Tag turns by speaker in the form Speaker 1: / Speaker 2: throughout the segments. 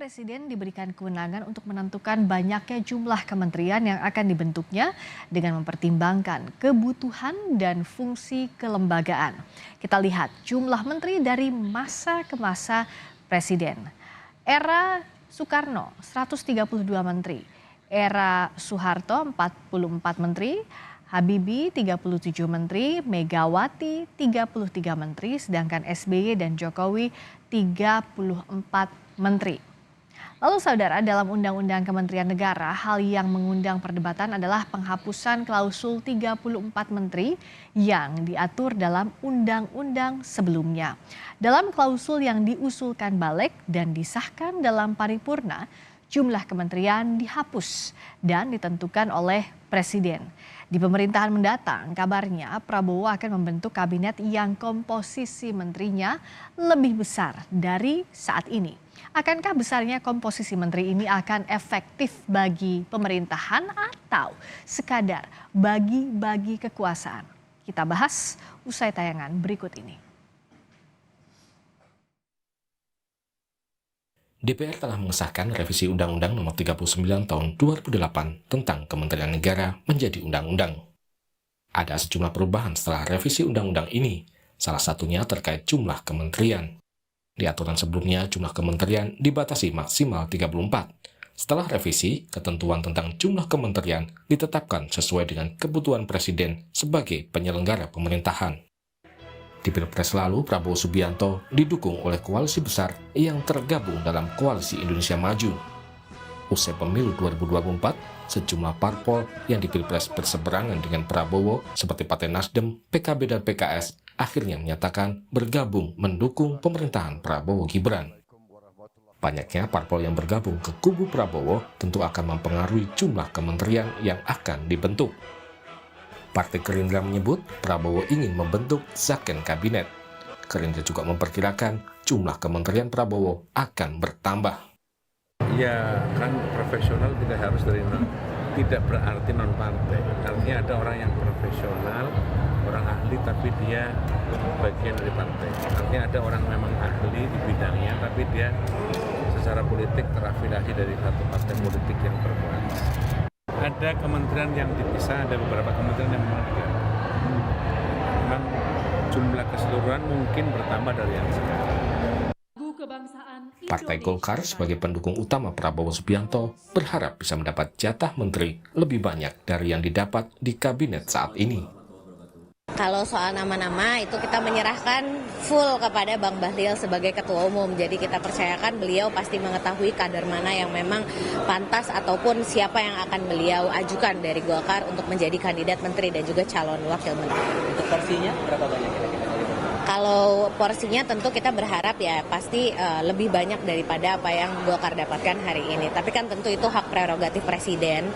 Speaker 1: Presiden diberikan kewenangan untuk menentukan banyaknya jumlah kementerian yang akan dibentuknya dengan mempertimbangkan kebutuhan dan fungsi kelembagaan. Kita lihat jumlah menteri dari masa ke masa Presiden. Era Soekarno 132 menteri, era Soeharto 44 menteri, Habibie 37 menteri, Megawati 33 menteri, sedangkan SBY dan Jokowi 34 menteri. Lalu saudara, dalam Undang-Undang Kementerian Negara, hal yang mengundang perdebatan adalah penghapusan klausul 34 menteri yang diatur dalam undang-undang sebelumnya. Dalam klausul yang diusulkan balik dan disahkan dalam paripurna, jumlah kementerian dihapus dan ditentukan oleh Presiden. Di pemerintahan mendatang, kabarnya Prabowo akan membentuk kabinet yang komposisi menterinya lebih besar dari saat ini. Akankah besarnya komposisi menteri ini akan efektif bagi pemerintahan atau sekadar bagi-bagi kekuasaan? Kita bahas usai tayangan berikut ini.
Speaker 2: DPR telah mengesahkan revisi Undang-Undang Nomor 39 Tahun 2008 tentang Kementerian Negara menjadi undang-undang. Ada sejumlah perubahan setelah revisi undang-undang ini, salah satunya terkait jumlah kementerian. Di aturan sebelumnya, jumlah kementerian dibatasi maksimal 34. Setelah revisi, ketentuan tentang jumlah kementerian ditetapkan sesuai dengan kebutuhan Presiden sebagai penyelenggara pemerintahan. Di Pilpres lalu, Prabowo Subianto didukung oleh koalisi besar yang tergabung dalam Koalisi Indonesia Maju. Usai pemilu 2024, sejumlah parpol yang di Pilpres berseberangan dengan Prabowo seperti Partai Nasdem, PKB, dan PKS akhirnya menyatakan bergabung mendukung pemerintahan Prabowo Gibran. Banyaknya parpol yang bergabung ke kubu Prabowo tentu akan mempengaruhi jumlah kementerian yang akan dibentuk. Partai Gerindra menyebut Prabowo ingin membentuk Zakon Kabinet. Gerindra juga memperkirakan jumlah kementerian Prabowo akan bertambah.
Speaker 3: Ya kan profesional tidak berarti non partai. Artinya ada orang yang profesional, orang ahli tapi dia bagian dari partai. Artinya ada orang memang ahli di bidangnya tapi dia secara politik terafiliasi dari satu partai politik yang berkuasa. Ada kementerian yang dipisah, ada beberapa kementerian yang memang digabung. Memang jumlah keseluruhan mungkin bertambah dari yang sekarang.
Speaker 2: Partai Golkar sebagai pendukung utama Prabowo Subianto berharap bisa mendapat jatah menteri lebih banyak dari yang didapat di kabinet saat ini.
Speaker 4: Kalau soal nama-nama itu kita menyerahkan full kepada Bang Bahlil sebagai ketua umum. Jadi kita percayakan beliau pasti mengetahui kader mana yang memang pantas ataupun siapa yang akan beliau ajukan dari Golkar untuk menjadi kandidat menteri dan juga calon wakil menteri.
Speaker 5: Untuk porsinya berapa banyak kira-kira?
Speaker 4: Kalau porsinya tentu kita berharap ya pasti lebih banyak daripada apa yang Golkar dapatkan hari ini. Tapi kan tentu itu hak prerogatif Presiden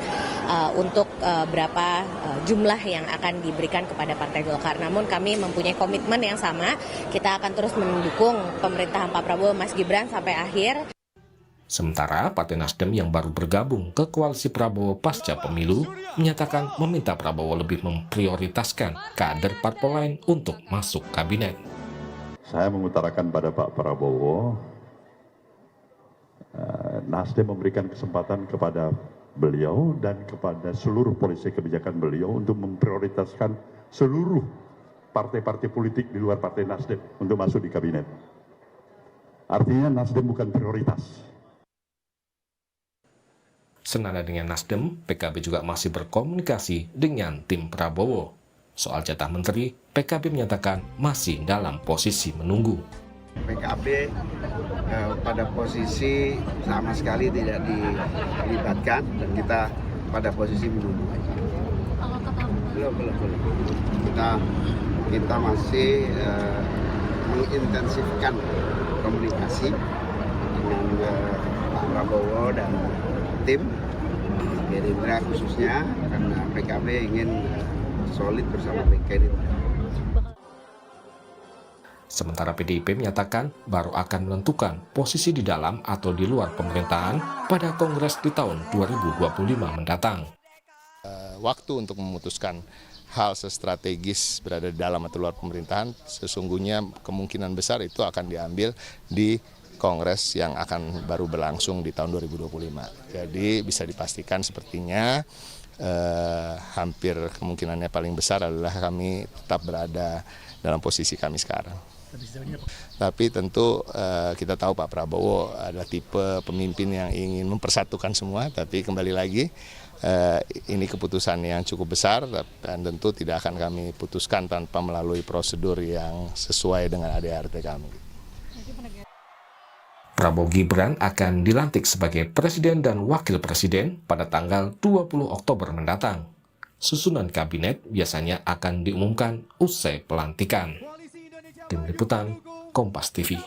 Speaker 4: untuk berapa jumlah yang akan diberikan kepada Partai Golkar. Namun kami mempunyai komitmen yang sama, kita akan terus mendukung pemerintahan Pak Prabowo Mas Gibran sampai akhir.
Speaker 2: Sementara Partai Nasdem yang baru bergabung ke koalisi Prabowo pasca pemilu menyatakan meminta Prabowo lebih memprioritaskan kader parpol lain untuk masuk kabinet.
Speaker 6: Saya mengutarakan pada Pak Prabowo, Nasdem memberikan kesempatan kepada beliau dan kepada seluruh polisi kebijakan beliau untuk memprioritaskan seluruh partai-partai politik di luar Partai Nasdem untuk masuk di kabinet. Artinya Nasdem bukan prioritas.
Speaker 2: Senada dengan Nasdem, PKB juga masih berkomunikasi dengan tim Prabowo. Soal jatah menteri, PKB menyatakan masih dalam posisi menunggu.
Speaker 7: PKB pada posisi sama sekali tidak dilibatkan dan kita pada posisi menunggu. Belum. Kita masih mengintensifkan komunikasi dengan Pak Prabowo dan tim Gerindra khususnya karena PKB ingin solid bersama Gerindra.
Speaker 2: Sementara PDIP menyatakan baru akan menentukan posisi di dalam atau di luar pemerintahan pada Kongres di tahun 2025 mendatang.
Speaker 8: Waktu untuk memutuskan hal sestrategis berada di dalam atau luar pemerintahan, sesungguhnya kemungkinan besar itu akan diambil di Kongres yang akan baru berlangsung di tahun 2025. Jadi bisa dipastikan sepertinya hampir kemungkinannya paling besar adalah kami tetap berada dalam posisi kami sekarang. Tapi tentu kita tahu Pak Prabowo adalah tipe pemimpin yang ingin mempersatukan semua, tapi kembali lagi ini keputusan yang cukup besar dan tentu tidak akan kami putuskan tanpa melalui prosedur yang sesuai dengan ADART kami.
Speaker 2: Prabowo Gibran akan dilantik sebagai Presiden dan Wakil Presiden pada tanggal 20 Oktober mendatang. Susunan kabinet biasanya akan diumumkan usai pelantikan. Tim Liputan, Kompas TV.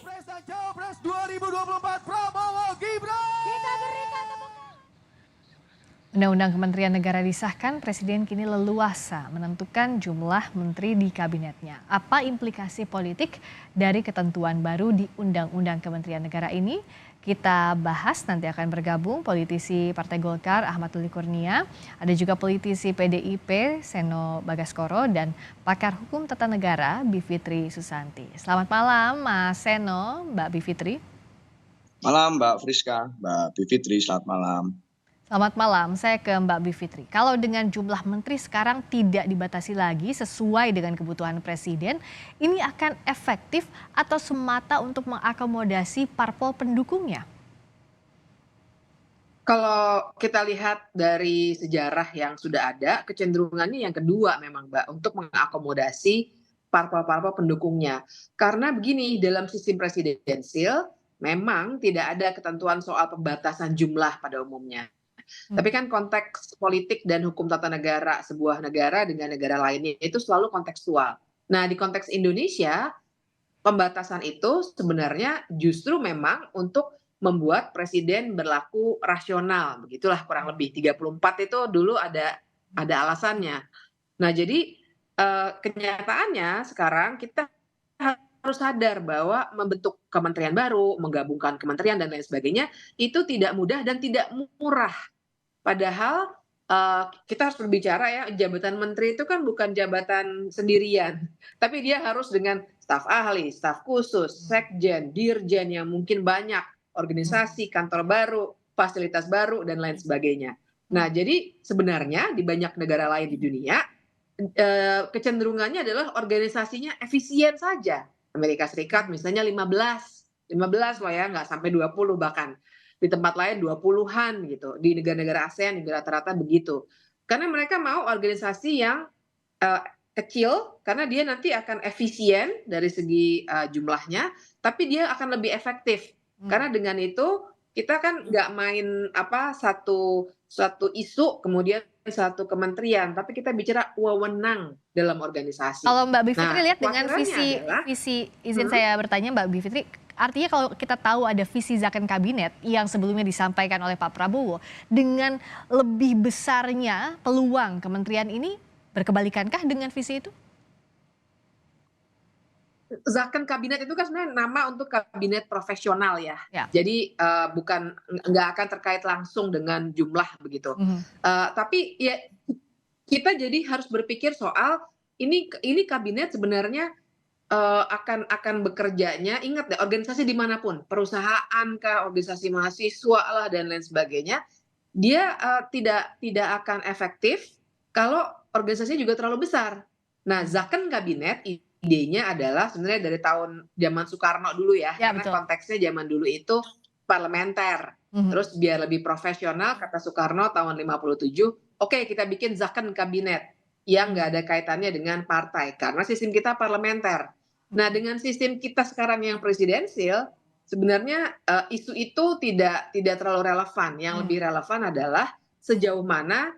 Speaker 1: Undang-Undang Kementerian Negara disahkan, Presiden kini leluasa menentukan jumlah menteri di kabinetnya. Apa implikasi politik dari ketentuan baru di Undang-Undang Kementerian Negara ini? Kita bahas, nanti akan bergabung politisi Partai Golkar Ahmad Doli Kurnia, ada juga politisi PDIP Seno Bagaskoro, dan pakar hukum tata negara Bivitri Susanti. Selamat malam Mas Seno, Mbak Bivitri.
Speaker 9: Malam Mbak Friska, Mbak Bivitri, selamat malam.
Speaker 1: Selamat malam, saya ke Mbak Bivitri. Kalau dengan jumlah menteri sekarang tidak dibatasi lagi sesuai dengan kebutuhan Presiden, ini akan efektif atau semata untuk mengakomodasi parpol pendukungnya?
Speaker 10: Kalau kita lihat dari sejarah yang sudah ada, kecenderungannya yang kedua memang Mbak, untuk mengakomodasi parpol-parpol pendukungnya. Karena begini, dalam sistem presidensil memang tidak ada ketentuan soal pembatasan jumlah pada umumnya. Tapi kan konteks politik dan hukum tata negara sebuah negara dengan negara lainnya itu selalu kontekstual. Nah, di konteks Indonesia, pembatasan itu sebenarnya justru memang untuk membuat presiden berlaku rasional. Begitulah kurang lebih. 34 itu dulu ada alasannya. Nah, jadi kenyataannya sekarang kita harus sadar bahwa membentuk kementerian baru, menggabungkan kementerian dan lain sebagainya, itu tidak mudah dan tidak murah. Padahal kita harus berbicara ya, jabatan menteri itu kan bukan jabatan sendirian, tapi dia harus dengan staf ahli, staf khusus, sekjen, dirjen yang mungkin banyak, organisasi, kantor baru, fasilitas baru, dan lain sebagainya. Nah, jadi sebenarnya di banyak negara lain di dunia, kecenderungannya adalah organisasinya efisien saja. Amerika Serikat misalnya 15 loh ya, nggak sampai 20 bahkan. Di tempat lain 20-an gitu. Di negara-negara ASEAN juga rata-rata begitu. Karena mereka mau organisasi yang kecil, karena dia nanti akan efisien dari segi jumlahnya, tapi dia akan lebih efektif. Karena dengan itu kita kan nggak main satu isu kemudian satu kementerian, tapi kita bicara wewenang dalam organisasi.
Speaker 1: Kalau Mbak Bivitri lihat dengan visi izin saya bertanya Mbak Bivitri, artinya kalau kita tahu ada visi zakon kabinet yang sebelumnya disampaikan oleh Pak Prabowo, dengan lebih besarnya peluang kementerian ini, berkebalikankah dengan visi itu?
Speaker 10: Zakon kabinet itu kan sebenarnya nama untuk kabinet profesional ya. Jadi nggak akan terkait langsung dengan jumlah begitu. Tapi ya kita jadi harus berpikir soal ini kabinet sebenarnya akan bekerjanya, ingat deh, organisasi dimanapun, perusahaan kah, organisasi mahasiswa lah dan lain sebagainya, dia tidak akan efektif kalau organisasinya juga terlalu besar. Nah, zakon kabinet idenya adalah sebenarnya dari zaman Soekarno dulu ya, karena betul. Konteksnya zaman dulu itu parlementer. Terus biar lebih profesional, kata Soekarno tahun 57, oke, kita bikin zakon kabinet yang nggak ada kaitannya dengan partai, karena sistem kita parlementer. Nah, dengan sistem kita sekarang yang presidensil, sebenarnya isu itu tidak terlalu relevan. Yang lebih relevan adalah sejauh mana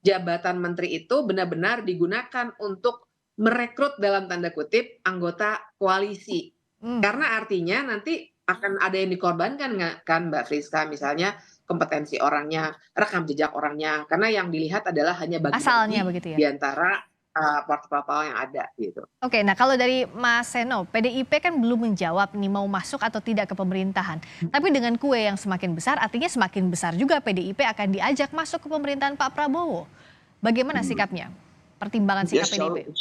Speaker 10: jabatan menteri itu benar-benar digunakan untuk merekrut dalam tanda kutip anggota koalisi. Karena artinya nanti akan ada yang dikorbankan kan Mbak Friska, misalnya kompetensi orangnya, rekam jejak orangnya, karena yang dilihat adalah hanya bagi-bagi di antara parpol yang ada gitu.
Speaker 1: Oke, nah kalau dari Mas Seno, PDIP kan belum menjawab nih mau masuk atau tidak ke pemerintahan. Tapi dengan kue yang semakin besar, artinya semakin besar juga PDIP akan diajak masuk ke pemerintahan Pak Prabowo. Bagaimana sikapnya? Pertimbangan sikap PDIP?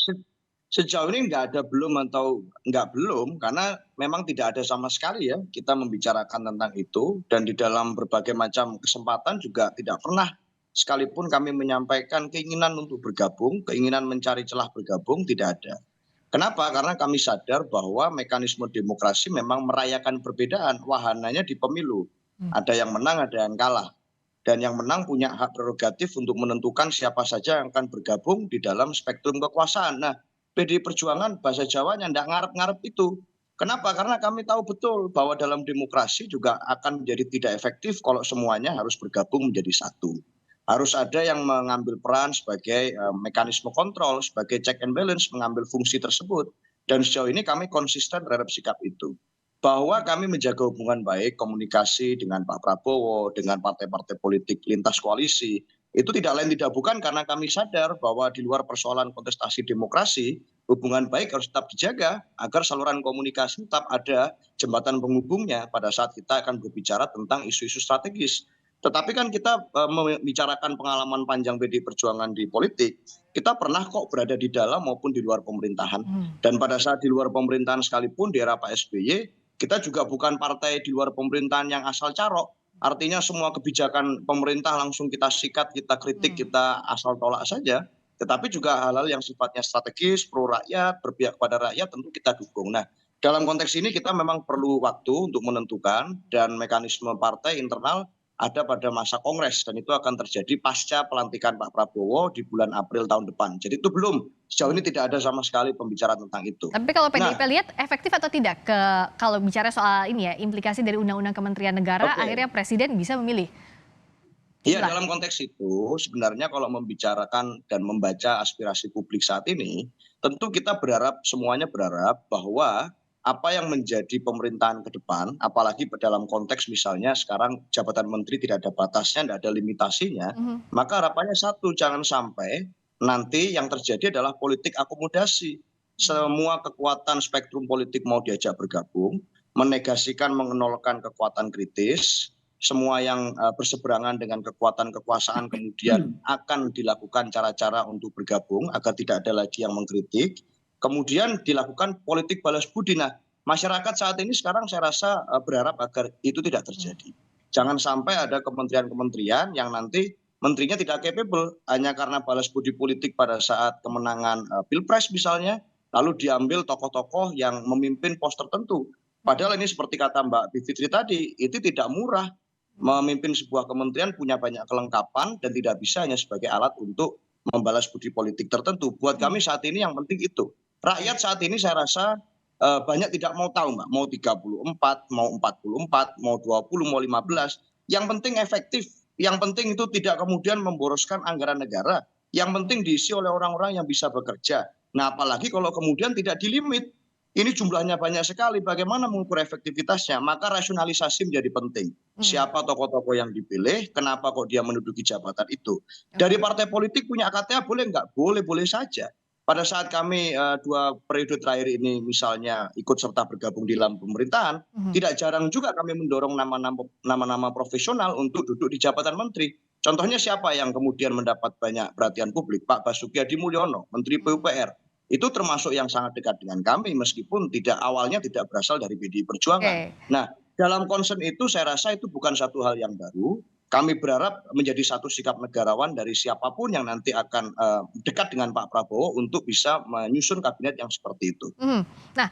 Speaker 9: Sejauh ini nggak ada belum atau nggak belum, karena memang tidak ada sama sekali ya kita membicarakan tentang itu, dan di dalam berbagai macam kesempatan juga tidak pernah sekalipun kami menyampaikan keinginan untuk bergabung, keinginan mencari celah bergabung, tidak ada. Kenapa? Karena kami sadar bahwa mekanisme demokrasi memang merayakan perbedaan, wahananya di pemilu. Ada yang menang, ada yang kalah. Dan yang menang punya hak prerogatif untuk menentukan siapa saja yang akan bergabung di dalam spektrum kekuasaan. Nah, PDI Perjuangan bahasa Jawanya ndak ngarep-ngarep itu. Kenapa? Karena kami tahu betul bahwa dalam demokrasi juga akan menjadi tidak efektif kalau semuanya harus bergabung menjadi satu. Harus ada yang mengambil peran sebagai mekanisme kontrol, sebagai check and balance, mengambil fungsi tersebut. Dan sejauh ini kami konsisten terhadap sikap itu. Bahwa kami menjaga hubungan baik, komunikasi dengan Pak Prabowo, dengan partai-partai politik lintas koalisi, itu tidak lain tidak bukan karena kami sadar bahwa di luar persoalan kontestasi demokrasi, hubungan baik harus tetap dijaga agar saluran komunikasi tetap ada jembatan penghubungnya pada saat kita akan berbicara tentang isu-isu strategis. Tetapi kan kita membicarakan pengalaman panjang PDI Perjuangan di politik, kita pernah kok berada di dalam maupun di luar pemerintahan. Dan pada saat di luar pemerintahan sekalipun di era Pak SBY, kita juga bukan partai di luar pemerintahan yang asal carok. Artinya semua kebijakan pemerintah langsung kita sikat, kita kritik, kita asal tolak saja. Tetapi juga hal-hal yang sifatnya strategis, pro rakyat, berpihak pada rakyat tentu kita dukung. Nah, dalam konteks ini kita memang perlu waktu untuk menentukan dan mekanisme partai internal ada pada masa kongres dan itu akan terjadi pasca pelantikan Pak Prabowo di bulan April tahun depan. Jadi itu belum, sejauh ini tidak ada sama sekali pembicaraan tentang itu.
Speaker 1: Tapi kalau PDIP lihat efektif atau tidak kalau bicara soal ini ya, implikasi dari Undang-Undang Kementerian Negara, akhirnya Presiden bisa memilih?
Speaker 9: Iya, dalam konteks itu sebenarnya kalau membicarakan dan membaca aspirasi publik saat ini, tentu kita berharap, semuanya berharap bahwa apa yang menjadi pemerintahan ke depan, apalagi dalam konteks misalnya sekarang jabatan menteri tidak ada batasnya, tidak ada limitasinya, maka harapannya satu, jangan sampai nanti yang terjadi adalah politik akomodasi. Semua kekuatan spektrum politik mau diajak bergabung, menegasikan, mengenolkan kekuatan kritis, semua yang berseberangan dengan kekuatan kekuasaan kemudian akan dilakukan cara-cara untuk bergabung agar tidak ada lagi yang mengkritik. Kemudian dilakukan politik balas budi. Nah, masyarakat saat ini sekarang saya rasa berharap agar itu tidak terjadi. Jangan sampai ada kementerian-kementerian yang nanti menterinya tidak capable hanya karena balas budi politik pada saat kemenangan Pilpres misalnya, lalu diambil tokoh-tokoh yang memimpin pos tertentu. Padahal ini seperti kata Mbak Bivitri tadi, itu tidak murah. Memimpin sebuah kementerian punya banyak kelengkapan dan tidak bisa hanya sebagai alat untuk membalas budi politik tertentu. Buat kami saat ini yang penting itu. Rakyat saat ini saya rasa banyak tidak mau tahu Mbak, mau 34, mau 44, mau 20, mau 15. Yang penting efektif, yang penting itu tidak kemudian memboroskan anggaran negara. Yang penting diisi oleh orang-orang yang bisa bekerja. Nah apalagi kalau kemudian tidak dilimit. Ini jumlahnya banyak sekali, bagaimana mengukur efektivitasnya? Maka rasionalisasi menjadi penting. Siapa tokoh-tokoh yang dipilih, kenapa kok dia menduduki jabatan itu. Dari partai politik punya KTA boleh nggak? Boleh-boleh saja. Pada saat kami 2 periode terakhir ini misalnya ikut serta bergabung di dalam pemerintahan, tidak jarang juga kami mendorong nama-nama profesional untuk duduk di jabatan menteri. Contohnya siapa yang kemudian mendapat banyak perhatian publik? Pak Basuki Hadi Mulyono, Menteri PUPR. Itu termasuk yang sangat dekat dengan kami meskipun awalnya tidak berasal dari PDI Perjuangan. Nah, dalam concern itu saya rasa itu bukan satu hal yang baru. Kami berharap menjadi satu sikap negarawan dari siapapun yang nanti akan dekat dengan Pak Prabowo untuk bisa menyusun kabinet yang seperti itu.
Speaker 1: Nah,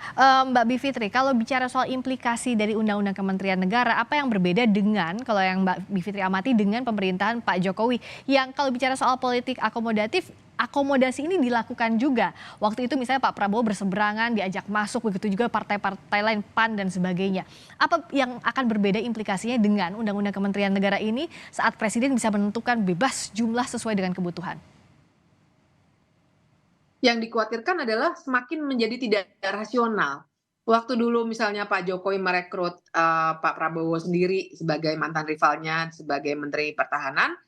Speaker 1: Mbak Bivitri, kalau bicara soal implikasi dari Undang-Undang Kementerian Negara, apa yang berbeda dengan kalau yang Mbak Bivitri amati dengan pemerintahan Pak Jokowi yang kalau bicara soal politik akomodatif, akomodasi ini dilakukan juga. Waktu itu misalnya Pak Prabowo berseberangan, diajak masuk, begitu juga partai-partai lain, PAN dan sebagainya. Apa yang akan berbeda implikasinya dengan Undang-Undang Kementerian Negara ini saat Presiden bisa menentukan bebas jumlah sesuai dengan kebutuhan?
Speaker 10: Yang dikhawatirkan adalah semakin menjadi tidak rasional. Waktu dulu misalnya Pak Jokowi merekrut Pak Prabowo sendiri sebagai mantan rivalnya, sebagai Menteri Pertahanan,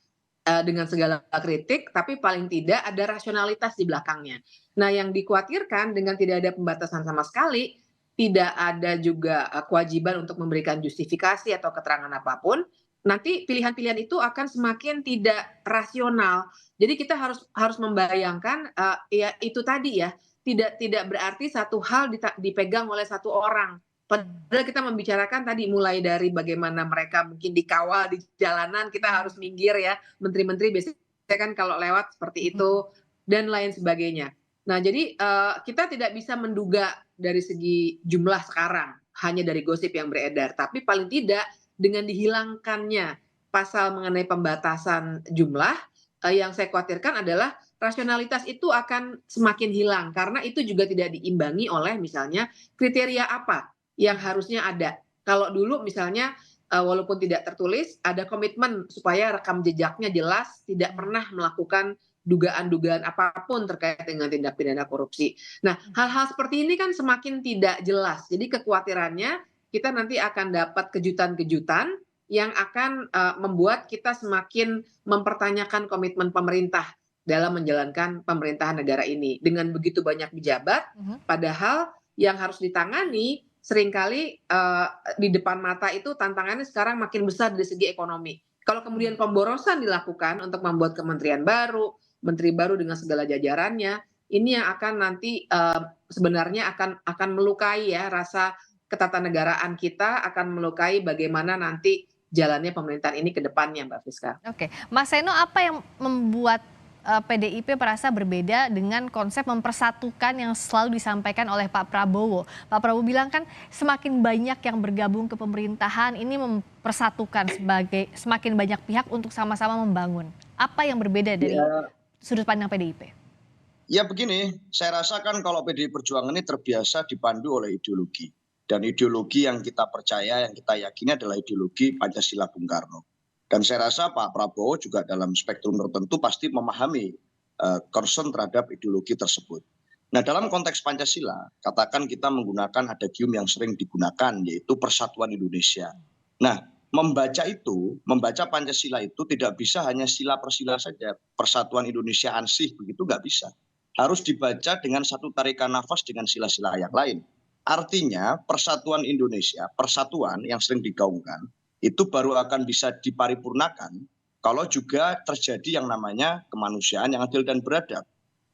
Speaker 10: dengan segala kritik, tapi paling tidak ada rasionalitas di belakangnya. Nah, yang dikhawatirkan dengan tidak ada pembatasan sama sekali, tidak ada juga kewajiban untuk memberikan justifikasi atau keterangan apapun, nanti pilihan-pilihan itu akan semakin tidak rasional. Jadi kita harus membayangkan ya itu tadi ya, tidak berarti satu hal dipegang oleh satu orang. Padahal kita membicarakan tadi mulai dari bagaimana mereka mungkin dikawal di jalanan, kita harus minggir ya, menteri-menteri biasanya kan kalau lewat seperti itu dan lain sebagainya. Nah, jadi kita tidak bisa menduga dari segi jumlah sekarang hanya dari gosip yang beredar, tapi paling tidak dengan dihilangkannya pasal mengenai pembatasan jumlah, yang saya khawatirkan adalah rasionalitas itu akan semakin hilang karena itu juga tidak diimbangi oleh misalnya kriteria apa yang harusnya ada. Kalau dulu misalnya walaupun tidak tertulis ada komitmen supaya rekam jejaknya jelas, tidak pernah melakukan dugaan-dugaan apapun terkait dengan tindak pidana korupsi. Nah, hal-hal seperti ini kan semakin tidak jelas. Jadi kekhawatirannya kita nanti akan dapat kejutan-kejutan yang akan membuat kita semakin mempertanyakan komitmen pemerintah dalam menjalankan pemerintahan negara ini. Dengan begitu banyak pejabat, padahal yang harus ditangani seringkali di depan mata itu tantangannya sekarang makin besar dari segi ekonomi. Kalau kemudian pemborosan dilakukan untuk membuat kementerian baru, menteri baru dengan segala jajarannya, ini yang akan nanti sebenarnya akan melukai ya rasa ketatanegaraan kita, akan melukai bagaimana nanti jalannya pemerintahan ini ke depannya, Mbak Friska.
Speaker 1: Oke, Mas Seno, apa yang membuat PDIP merasa berbeda dengan konsep mempersatukan yang selalu disampaikan oleh Pak Prabowo? Pak Prabowo bilang kan semakin banyak yang bergabung ke pemerintahan, ini mempersatukan semakin banyak pihak untuk sama-sama membangun. Apa yang berbeda dari sudut pandang PDIP?
Speaker 9: Ya begini, saya rasa kan kalau PDI Perjuangan ini terbiasa dipandu oleh ideologi. Dan ideologi yang kita percaya, yang kita yakini adalah ideologi Pancasila Bung Karno. Dan saya rasa Pak Prabowo juga dalam spektrum tertentu pasti memahami concern terhadap ideologi tersebut. Nah, dalam konteks Pancasila, katakan kita menggunakan adagium yang sering digunakan, yaitu persatuan Indonesia. Nah, membaca Pancasila itu tidak bisa hanya sila per sila saja. Persatuan Indonesia ansih, begitu nggak bisa. Harus dibaca dengan satu tarikan nafas dengan sila-sila yang lain. Artinya persatuan Indonesia, persatuan yang sering digaungkan, itu baru akan bisa diparipurnakan kalau juga terjadi yang namanya kemanusiaan yang adil dan beradab.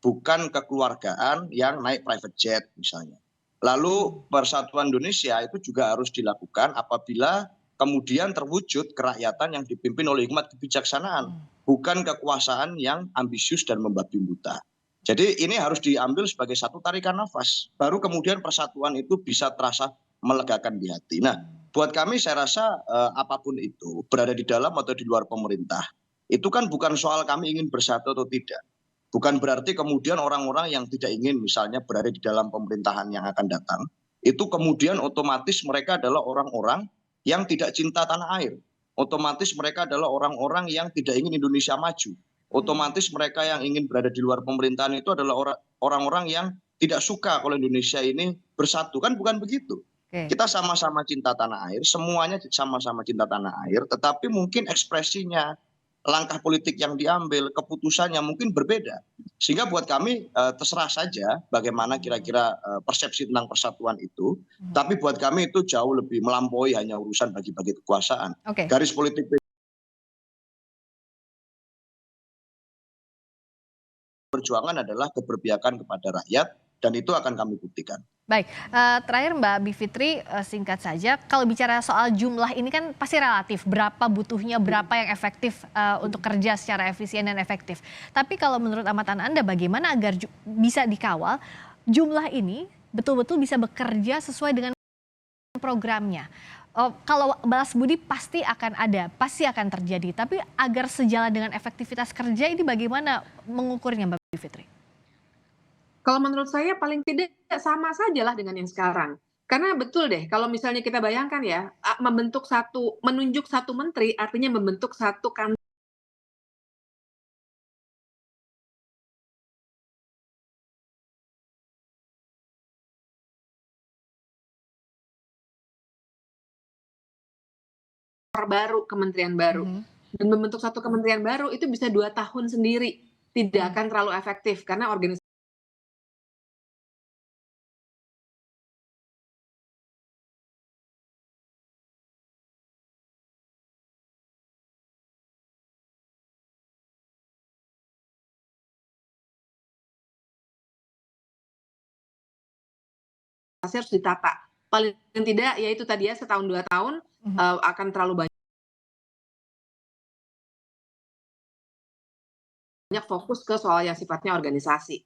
Speaker 9: Bukan kekeluargaan yang naik private jet misalnya. Lalu persatuan Indonesia itu juga harus dilakukan apabila kemudian terwujud kerakyatan yang dipimpin oleh hikmat kebijaksanaan. Bukan kekuasaan yang ambisius dan membabi buta. Jadi ini harus diambil sebagai satu tarikan nafas. Baru kemudian persatuan itu bisa terasa melegakan di hati. Nah, buat kami saya rasa apapun itu berada di dalam atau di luar pemerintah, itu kan bukan soal kami ingin bersatu atau tidak. Bukan berarti kemudian orang-orang yang tidak ingin misalnya berada di dalam pemerintahan yang akan datang, itu kemudian otomatis mereka adalah orang-orang yang tidak cinta tanah air. Otomatis mereka adalah orang-orang yang tidak ingin Indonesia maju. Otomatis mereka yang ingin berada di luar pemerintahan itu adalah orang-orang yang tidak suka kalau Indonesia ini bersatu. Kan bukan begitu. Kita sama-sama cinta tanah air, semuanya sama-sama cinta tanah air, tetapi mungkin ekspresinya, langkah politik yang diambil, keputusannya mungkin berbeda. Sehingga buat kami terserah saja bagaimana kira-kira persepsi tentang persatuan itu, tapi buat kami itu jauh lebih melampaui hanya urusan bagi-bagi kekuasaan. Garis politik Perjuangan adalah keberpihakan kepada rakyat, dan itu akan kami buktikan.
Speaker 1: Baik, terakhir Mbak Bivitri, singkat saja, kalau bicara soal jumlah ini kan pasti relatif, berapa butuhnya, berapa yang efektif untuk kerja secara efisien dan efektif. Tapi kalau menurut amatan Anda bagaimana agar bisa dikawal jumlah ini betul-betul bisa bekerja sesuai dengan programnya? Kalau balas budi pasti akan ada, pasti akan terjadi, tapi agar sejalan dengan efektivitas kerja ini bagaimana mengukurnya Mbak Bivitri?
Speaker 10: Kalau menurut saya paling tidak sama sajalah dengan yang sekarang. Karena betul deh, kalau misalnya kita bayangkan ya, menunjuk satu menteri artinya membentuk satu kantor baru, kementerian baru. Dan membentuk satu kementerian baru itu bisa 2 tahun sendiri. Tidak akan terlalu efektif karena organisasi harus ditata. Paling tidak ya itu tadi ya setahun 2 tahun akan terlalu banyak fokus ke soal yang sifatnya organisasi.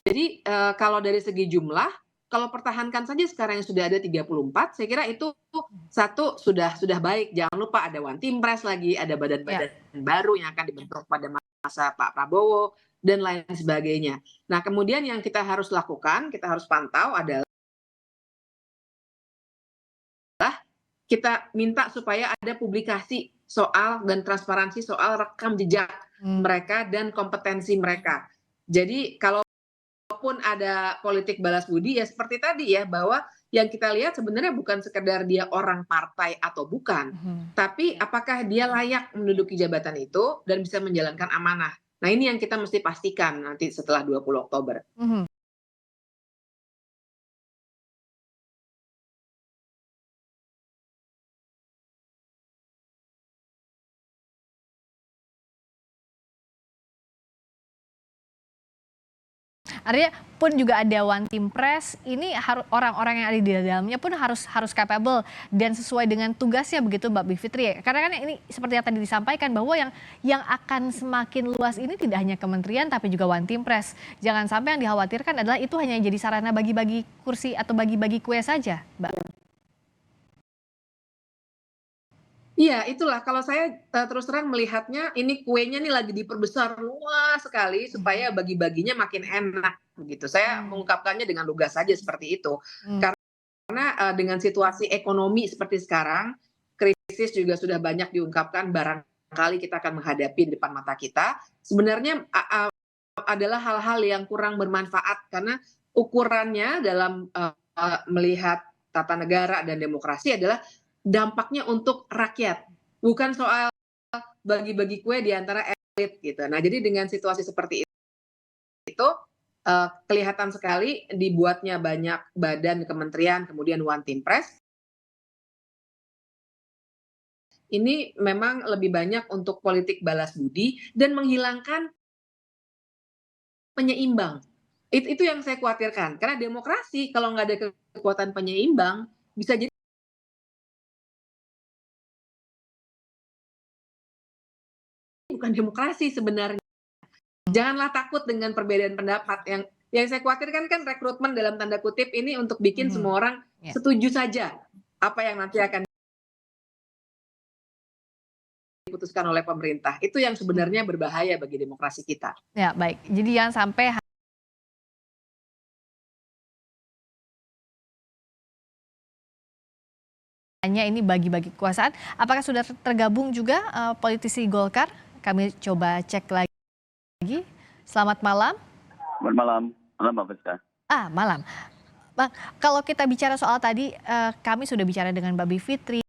Speaker 10: Jadi kalau dari segi jumlah, kalau pertahankan saja sekarang yang sudah ada 34, saya kira itu satu sudah baik. Jangan lupa ada One Team Press lagi, ada badan-badan baru yang akan dibentuk pada masa Pak Prabowo dan lain sebagainya. Nah, kemudian yang kita harus lakukan, kita harus pantau adalah kita minta supaya ada publikasi soal dan transparansi soal rekam jejak mereka dan kompetensi mereka. Jadi kalaupun ada politik balas budi ya seperti tadi ya, bahwa yang kita lihat sebenarnya bukan sekedar dia orang partai atau bukan, tapi apakah dia layak menduduki jabatan itu dan bisa menjalankan amanah. Nah, ini yang kita mesti pastikan nanti setelah 20 Oktober.
Speaker 1: Artinya pun juga ada One Team Press, ini orang-orang yang ada di dalamnya pun harus capable dan sesuai dengan tugasnya begitu Mbak Bivitri ya. Karena kan ini seperti yang tadi disampaikan bahwa yang akan semakin luas ini tidak hanya kementerian tapi juga One Team Press. Jangan sampai yang dikhawatirkan adalah itu hanya jadi sarana bagi-bagi kursi atau bagi-bagi kue saja, Mbak.
Speaker 10: Iya, itulah kalau saya terus terang melihatnya ini kuenya nih lagi diperbesar luas sekali supaya bagi-baginya makin enak begitu. Saya mengungkapkannya dengan lugas saja seperti itu. Karena dengan situasi ekonomi seperti sekarang, krisis juga sudah banyak diungkapkan, barangkali kita akan menghadapi di depan mata kita. Sebenarnya adalah hal-hal yang kurang bermanfaat karena ukurannya dalam melihat tata negara dan demokrasi adalah dampaknya untuk rakyat, bukan soal bagi-bagi kue di antara elit gitu. Nah, jadi dengan situasi seperti itu kelihatan sekali dibuatnya banyak badan kementerian, kemudian One Team Press. Ini memang lebih banyak untuk politik balas budi dan menghilangkan penyeimbang. Itu yang saya khawatirkan. Karena demokrasi kalau nggak ada kekuatan penyeimbang bisa jadi bukan demokrasi sebenarnya. Janganlah takut dengan perbedaan pendapat. Yang saya khawatirkan kan rekrutmen dalam tanda kutip ini untuk bikin semua orang setuju saja apa yang nanti akan diputuskan oleh pemerintah. Itu yang sebenarnya berbahaya bagi demokrasi kita.
Speaker 1: Ya, baik. Jadi jangan sampai hanya ini bagi-bagi kekuasaan. Apakah sudah tergabung juga politisi Golkar? Kami coba cek lagi. Selamat malam.
Speaker 11: Selamat malam. Malam Mbak Friska.
Speaker 1: Malam. Bang, kalau kita bicara soal tadi, kami sudah bicara dengan Mbak Bivitri.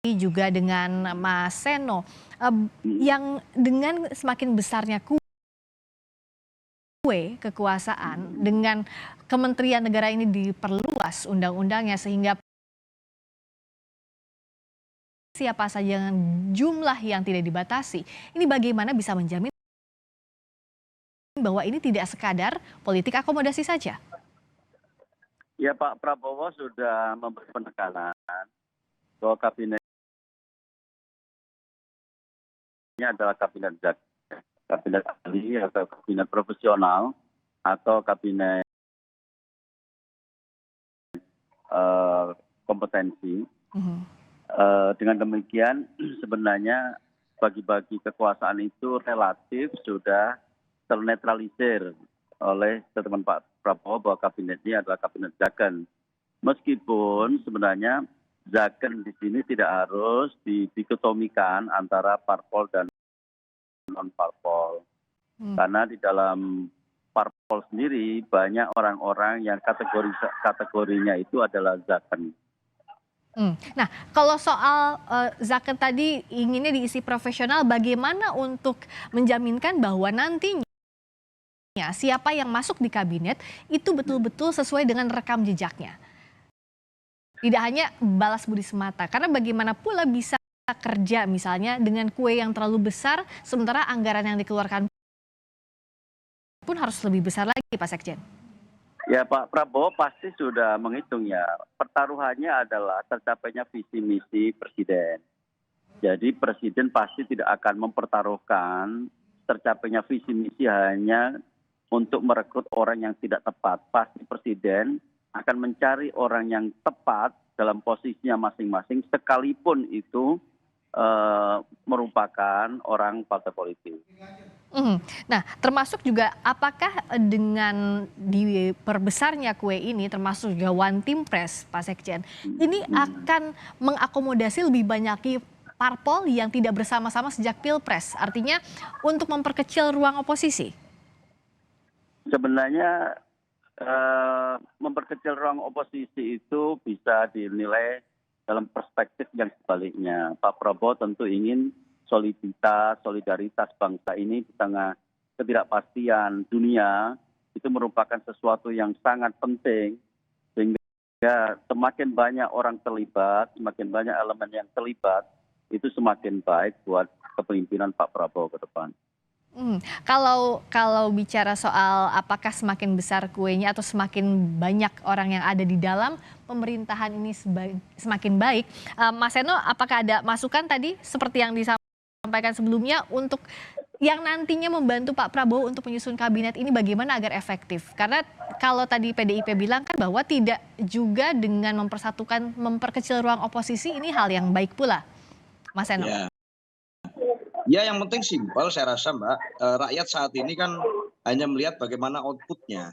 Speaker 1: Juga dengan Mas Seno. Yang dengan semakin besarnya kekuasaan, dengan kementerian negara ini diperluas undang-undangnya sehingga siapa saja dengan jumlah yang tidak dibatasi. Ini bagaimana bisa menjamin bahwa ini tidak sekadar politik akomodasi saja?
Speaker 11: Ya, Pak Prabowo sudah memberi penekanan bahwa kabinetnya adalah kabinet ahli atau kabinet profesional atau kabinet kompetensi. Dengan demikian sebenarnya bagi-bagi kekuasaan itu relatif sudah ternetralisir oleh statement Pak Prabowo bahwa kabinetnya adalah kabinet Zaken. Meskipun sebenarnya Zaken di sini tidak harus didikotomikan antara parpol dan non-parpol. Karena di dalam parpol sendiri banyak orang-orang yang kategorinya itu adalah Zaken.
Speaker 1: Nah, kalau soal Zaken tadi inginnya diisi profesional, bagaimana untuk menjaminkan bahwa nantinya siapa yang masuk di kabinet itu betul-betul sesuai dengan rekam jejaknya? Tidak hanya balas budi semata, karena bagaimana pula bisa kerja misalnya dengan kue yang terlalu besar, sementara anggaran yang dikeluarkan pun harus lebih besar lagi, Pak Sekjen.
Speaker 11: Ya, Pak Prabowo pasti sudah menghitung ya. Pertaruhannya adalah tercapainya visi misi presiden. Jadi presiden pasti tidak akan mempertaruhkan tercapainya visi misi hanya untuk merekrut orang yang tidak tepat. Pasti presiden akan mencari orang yang tepat dalam posisinya masing-masing, sekalipun itu merupakan orang partai politik.
Speaker 1: Nah, termasuk juga apakah dengan diperbesarnya kue ini, termasuk juga One Team Press, Pak Sekjen, ini akan mengakomodasi lebih banyak parpol yang tidak bersama-sama sejak Pilpres, artinya untuk memperkecil ruang oposisi?
Speaker 11: Sebenarnya memperkecil ruang oposisi itu bisa dinilai dalam perspektif yang sebaliknya. Pak Prabowo tentu ingin soliditas, solidaritas bangsa ini di tengah ketidakpastian dunia itu merupakan sesuatu yang sangat penting, sehingga semakin banyak orang terlibat, semakin banyak elemen yang terlibat, itu semakin baik buat kepemimpinan Pak Prabowo ke depan.
Speaker 1: Kalau bicara soal apakah semakin besar kuenya atau semakin banyak orang yang ada di dalam pemerintahan ini semakin baik, Mas Seno, apakah ada masukan tadi seperti yang disampaikan sebelumnya untuk yang nantinya membantu Pak Prabowo untuk menyusun kabinet ini bagaimana agar efektif? Karena kalau tadi PDIP bilang kan bahwa tidak juga dengan memperkecil ruang oposisi, ini hal yang baik pula, Mas Seno.
Speaker 9: Ya, yang penting simpel saya rasa, Mbak. Rakyat saat ini kan hanya melihat bagaimana outputnya.